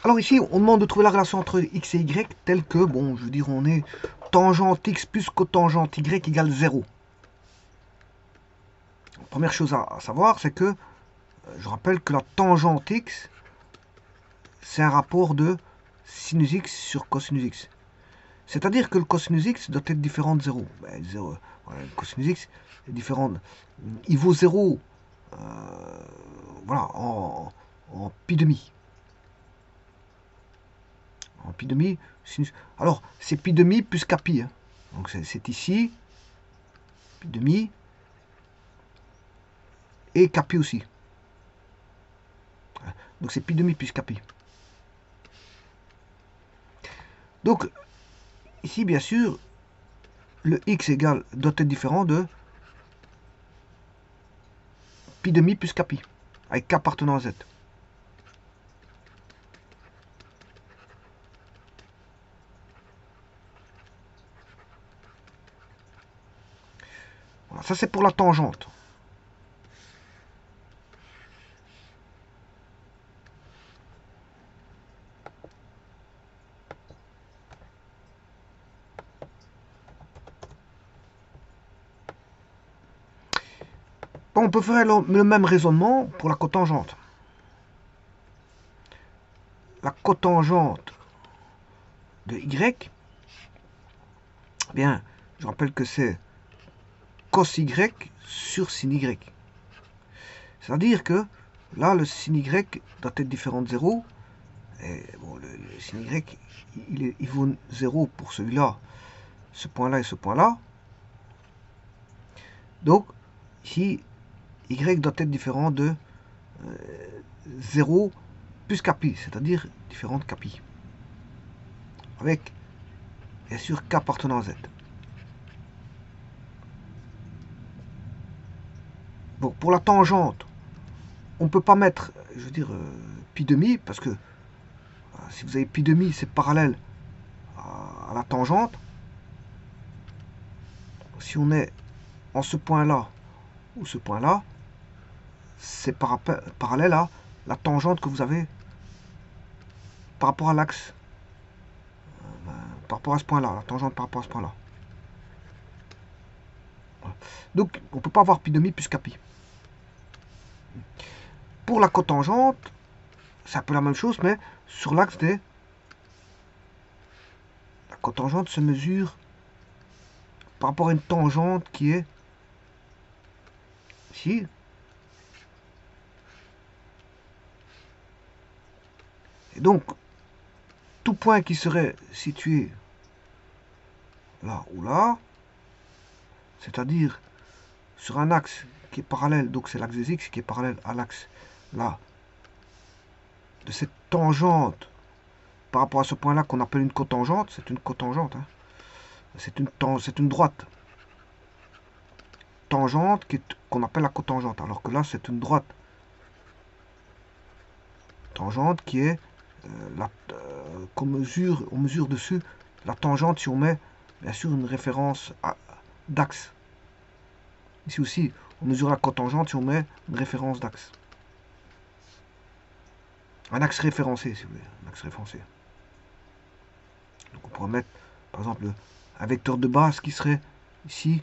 Alors ici, on demande de trouver la relation entre x et y telle que, bon, je veux dire, on est tangente x plus cotangente y égale 0. Première chose à savoir, c'est que, je rappelle que la tangente x, c'est un rapport de sinus x sur cosinus x. C'est-à-dire que le cosinus x doit être différent de 0. Ben, 0 voilà, le cosinus x est différent. Il vaut 0 voilà, en pi demi. En pi demi, sinus. Alors, c'est pi demi plus kpi. Hein. Donc, c'est ici, pi demi, et kpi aussi. Donc, c'est pi demi plus kpi. Donc, ici, bien sûr, le x égale doit être différent de pi demi plus kpi, avec k appartenant à z. Voilà, ça, c'est pour la tangente. Bon, on peut faire le même raisonnement pour la cotangente. La cotangente de y, bien, je rappelle que c'est cos y sur sin y. C'est-à-dire que là, le sin y doit être différent de 0. Et bon, le sin y, il vaut 0 pour celui-là, ce point-là et ce point-là. Donc, ici, y doit être différent de 0 plus kpi, c'est-à-dire différent de kpi. Avec, bien sûr, k appartenant à z. Donc, pour la tangente, on ne peut pas mettre, je veux dire, pi demi, parce que si vous avez pi demi, c'est parallèle à la tangente. Si on est en ce point-là ou ce point-là, c'est parallèle à la tangente que vous avez par rapport à l'axe, par rapport à ce point-là, la tangente par rapport à ce point-là. Voilà. Donc, on ne peut pas avoir pi demi plus kpi. Pour la cotangente, c'est un peu la même chose, mais sur l'axe des... La cotangente se mesure par rapport à une tangente qui est ici. Et donc, tout point qui serait situé là ou là, c'est-à-dire sur un axe qui est parallèle, donc c'est l'axe des x qui est parallèle à l'axe là, de cette tangente par rapport à ce point-là qu'on appelle une cotangente, c'est une cotangente, hein. C'est une droite tangente qu'on appelle la cotangente, alors que là c'est une droite tangente qui est on mesure dessus la tangente si on met bien sûr une référence d'axe. Ici aussi, on mesure la cotangente si on met une référence d'axe. Un axe référencé, si vous voulez. Un axe référencé. Donc on pourrait mettre, par exemple, un vecteur de base qui serait ici,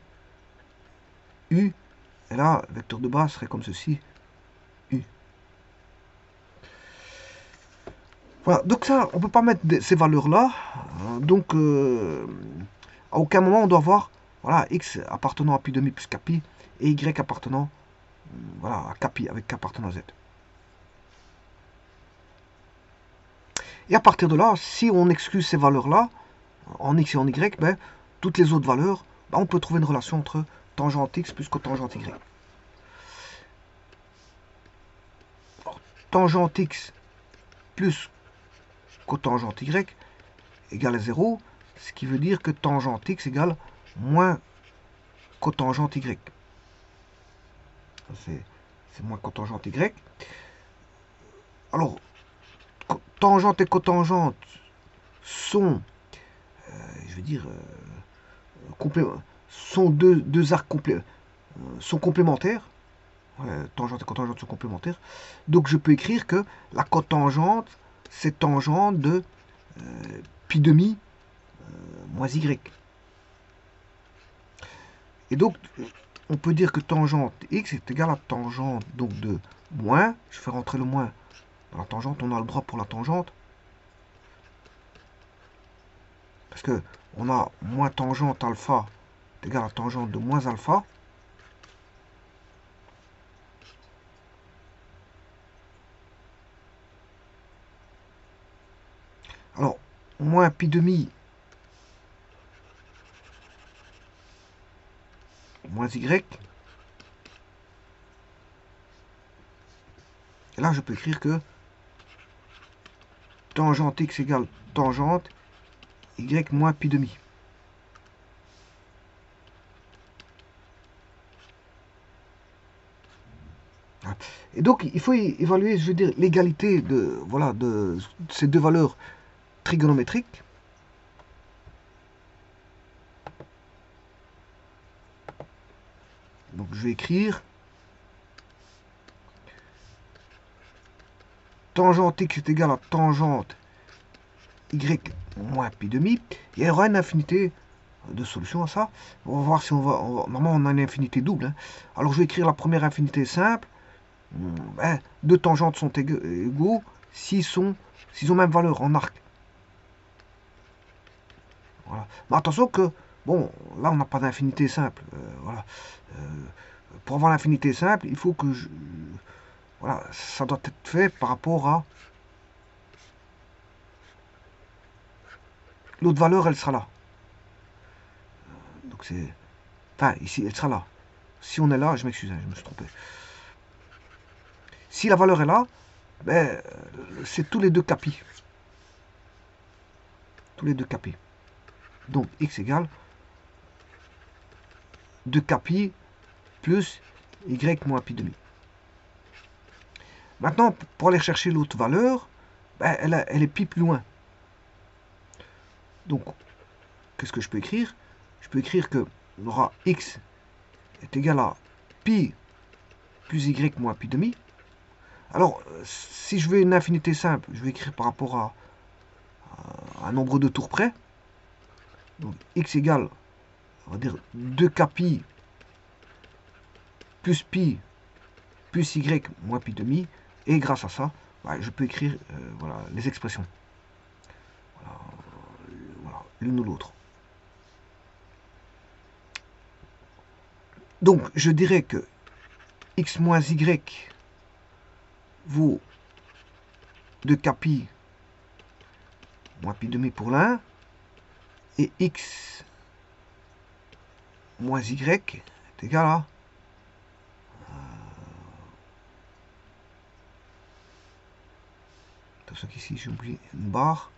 U. Et là, le vecteur de base serait comme ceci, U. Voilà, donc ça, on ne peut pas mettre ces valeurs-là. Donc, à aucun moment, on doit voir voilà, x appartenant à pi demi plus kpi et y appartenant voilà, à kpi avec k appartenant à z. Et à partir de là, si on exclut ces valeurs-là, en x et en y, ben, toutes les autres valeurs, ben, on peut trouver une relation entre tangente x plus cotangente y. Alors, tangente x plus cotangente y égale à 0, ce qui veut dire que tangente x égale moins cotangente y. C'est moins cotangente y. Alors, tangente et cotangente sont, je veux dire, sont deux arcs sont complémentaires. Tangente et cotangente sont complémentaires. Donc je peux écrire que la cotangente c'est tangente de pi demi moins y. Et donc, on peut dire que tangente x est égal à tangente donc de moins, je fais rentrer le moins dans la tangente, on a le droit pour la tangente, parce que on a moins tangente alpha est égal à tangente de moins alpha. Alors, moins pi demi moins y. Et là, je peux écrire que tangente x égale tangente y moins pi demi. Et donc, il faut évaluer, je veux dire, l'égalité de, voilà, de ces deux valeurs trigonométriques. Donc, je vais écrire tangente x est égal à tangente y moins pi demi. Et il y aura une infinité de solutions à ça. On va voir si normalement, on a une infinité double. Hein. Alors, je vais écrire la première infinité simple. Deux tangentes sont égaux s'ils ont même valeur en arc. Voilà. Mais attention que, bon, là on n'a pas d'infinité simple. Voilà. Pour avoir l'infinité simple, il faut que voilà, ça doit être fait par rapport à l'autre valeur, elle sera là. Donc c'est, enfin ici, elle sera là. Si on est là, je m'excuse, hein, je me suis trompé. Si la valeur est là, ben, c'est tous les deux capis. Tous les deux capis. Donc x égale 2 capis plus y moins pi demi. Maintenant, pour aller chercher l'autre valeur, ben, elle est pi plus loin. Donc, qu'est-ce que je peux écrire? Je peux écrire que on aura x est égal à pi plus y moins pi demi. Alors, si je veux une infinité simple, je vais écrire par rapport à un nombre de tours près. Donc, x égale, on va dire, 2k pi plus y moins pi demi. Et grâce à ça, je peux écrire voilà, les expressions. Voilà, l'une ou l'autre. Donc, je dirais que x moins y vaut 2k pi moins pi demi pour l'un, et x moins y est égal à attention qu'ici j'ai oublié une barre,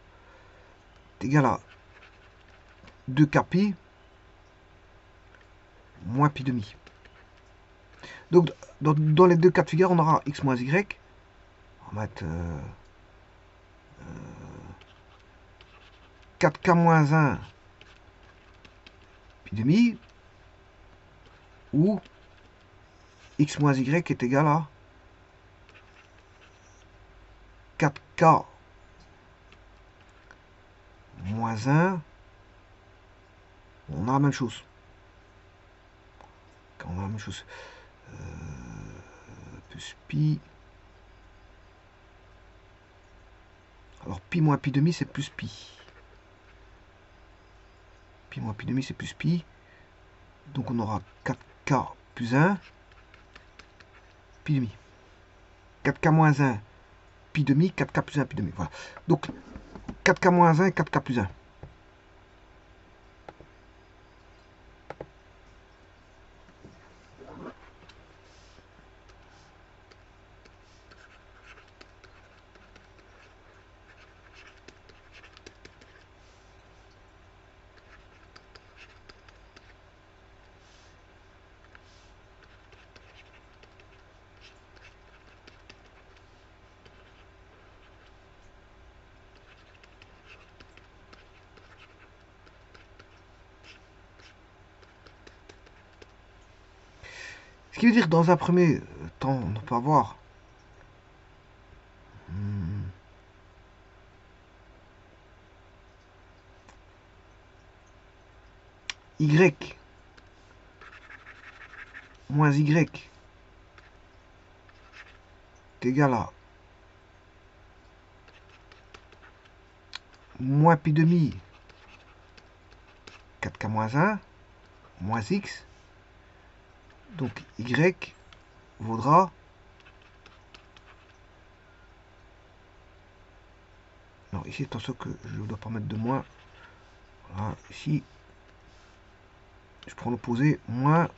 est égal à 2k pi moins pi demi. Donc dans les deux cas de figure, on aura x moins y. On va mettre 4k moins 1 pi demi, ou x moins y est égal à 4k moins 1. On a la même chose. On a la même chose. Plus pi. Alors pi moins pi demi, c'est plus pi. Pi moins pi demi, c'est plus pi. Donc on aura 4k plus 1 pi demi. 4k moins 1 pi demi, 4k plus 1 pi demi. Voilà. Donc 4k moins 1 et 4k plus 1. Ce qui veut dire que dans un premier temps, on peut avoir y moins y est égal à moins pi demi 4k moins 1 moins x. Donc y vaudra... Non, ici, attention que je ne dois pas mettre de moins. Voilà, ici, je prends l'opposé, moins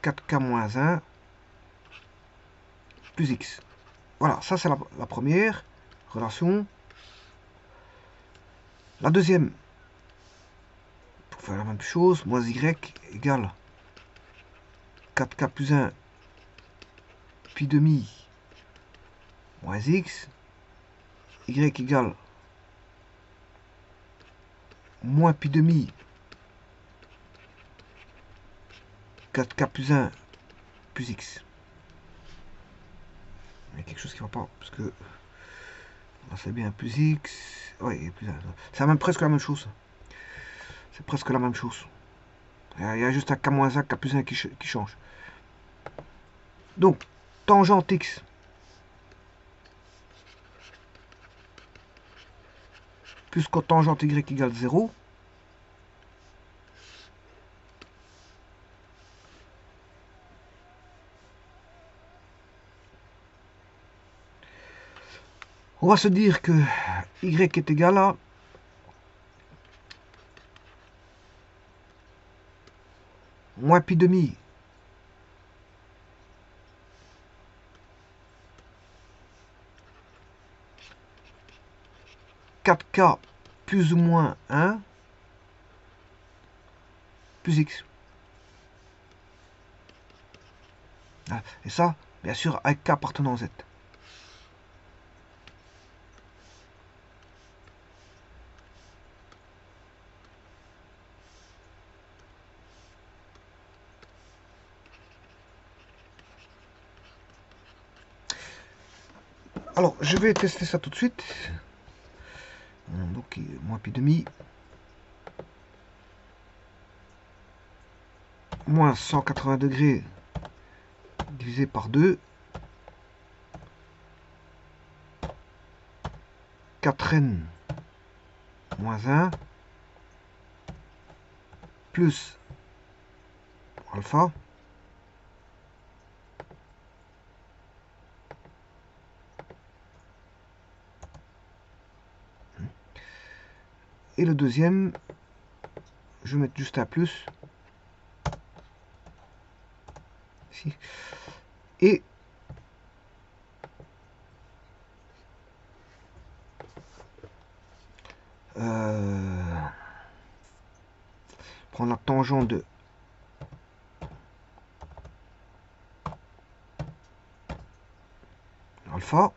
4k moins 1 plus x. Voilà, ça c'est la première relation. La deuxième, pour faire la même chose, moins y égale 4k plus 1 pi demi moins x. Y égale moins pi demi 4k plus 1 plus x. Il y a quelque chose qui ne va pas, parce que là c'est bien plus x. Oui, plus 1. C'est même presque la même chose. C'est presque la même chose. Il y a juste un k-1, k plus 1 qui change. Donc, tangente x plus cotangente y égale 0. On va se dire que y est égal à moins pi demi 4k plus ou moins 1 plus x. Et ça, bien sûr, avec k appartenant à z. Alors, je vais tester ça tout de suite. Donc, moins pi demi moins 180 degrés divisé par 2. 4n moins 1 plus alpha et le deuxième, je vais mettre juste un plus ici et prendre la tangente de alpha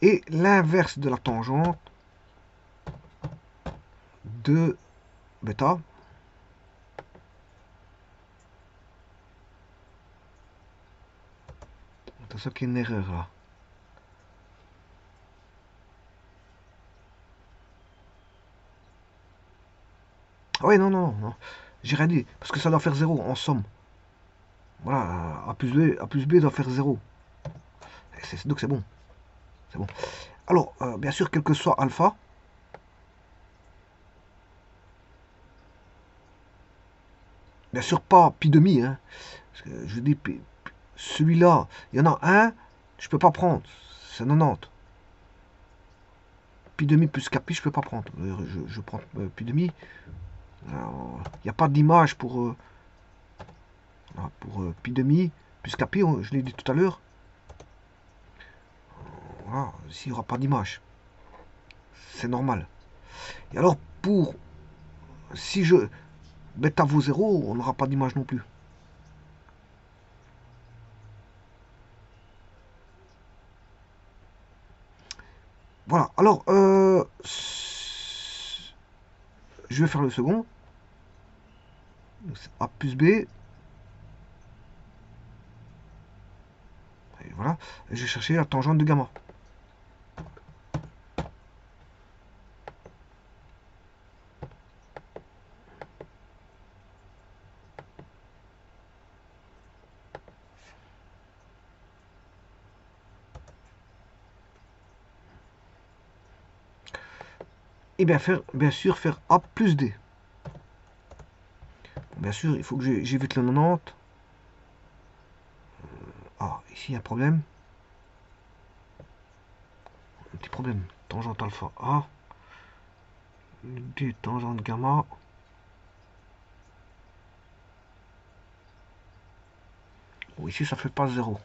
et l'inverse de la tangente de bêta. Attention qu'il y a une erreur là. Ah oui, non, non, non. J'ai rien dit. Parce que ça doit faire 0 en somme. Voilà, A plus B doit faire 0. Donc c'est bon. C'est bon. Alors, bien sûr, quel que soit alpha, bien sûr pas pi demi, hein. Parce que je dis, celui-là, il y en a un, je peux pas prendre. C'est 90. Pi demi plus k pi, je peux pas prendre. Je prends pi demi. Il n'y a pas d'image pour pi demi plus k pi, je l'ai dit tout à l'heure. Voilà, s'il n'y aura pas d'image. C'est normal. Et alors, si je bêta vaut 0, on n'aura pas d'image non plus. Voilà, alors, je vais faire le second. Donc, A plus B voilà. Et je vais chercher la tangente de gamma. Et bien sûr faire A plus D. Bien sûr, il faut que j'évite le 90. Ah, ici il y a un problème. Un petit problème. Tangente alpha A. D tangente gamma. Bon, ici ça fait pas 0.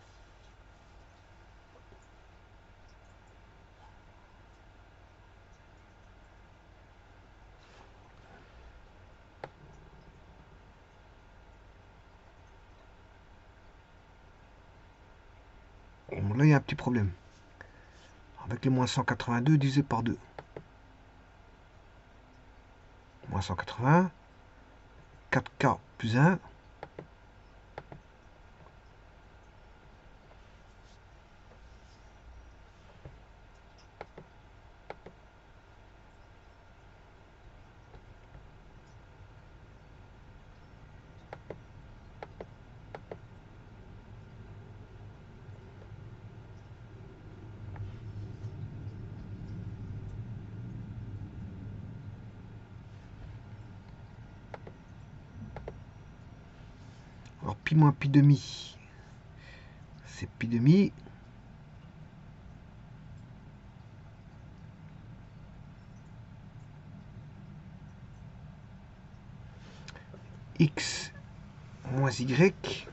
Bon, là il y a un petit problème. Avec les moins 182 divisé par 2. Moins 180. 4K plus 1. Alors pi moins pi demi. C'est pi demi. X moins Y.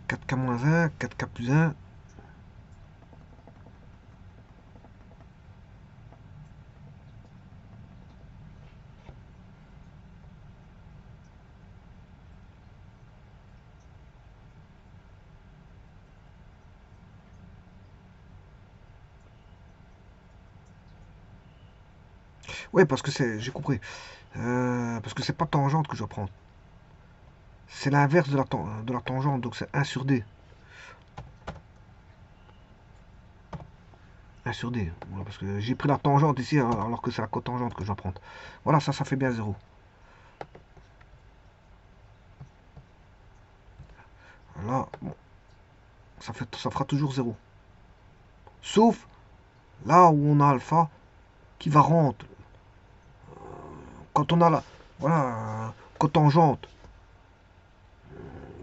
Quatre k moins 1, 4K plus 1. Ouais, parce que j'ai compris. Parce que c'est pas tangente que je dois prendre. C'est l'inverse de la tangente, donc c'est 1 sur D. 1 sur D. Voilà, parce que j'ai pris la tangente ici, alors que c'est la cotangente que je dois prendre. Voilà, ça fait bien 0. Là, bon, ça fera toujours 0. Sauf là où on a alpha qui va rendre. Quand on a la voilà, cotangente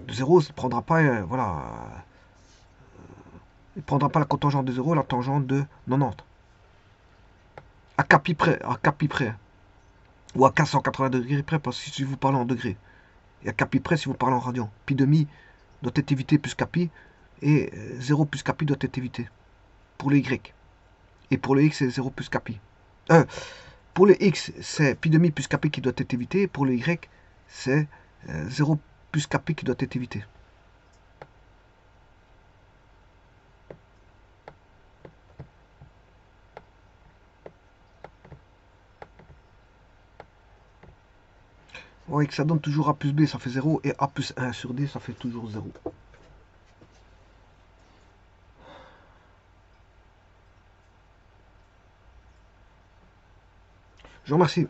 de 0, il ne prendra pas, voilà, il prendra pas la cotangente de 0, la tangente de 90. À capi près, ou à 480 degrés près, parce que si vous parlez en degrés. Et à capi près si vous parlez en radian. Pi demi doit être évité plus capi, et 0 plus capi doit être évité. Pour le y. Et pour le x, c'est 0 plus capi. Pour le x, c'est pi demi plus capi qui doit être évité. Pour le y, c'est 0 plus capi qui doit être évité. Ouais, que ça donne toujours A plus B, ça fait 0. Et A plus 1 sur D, ça fait toujours 0. Je vous remercie.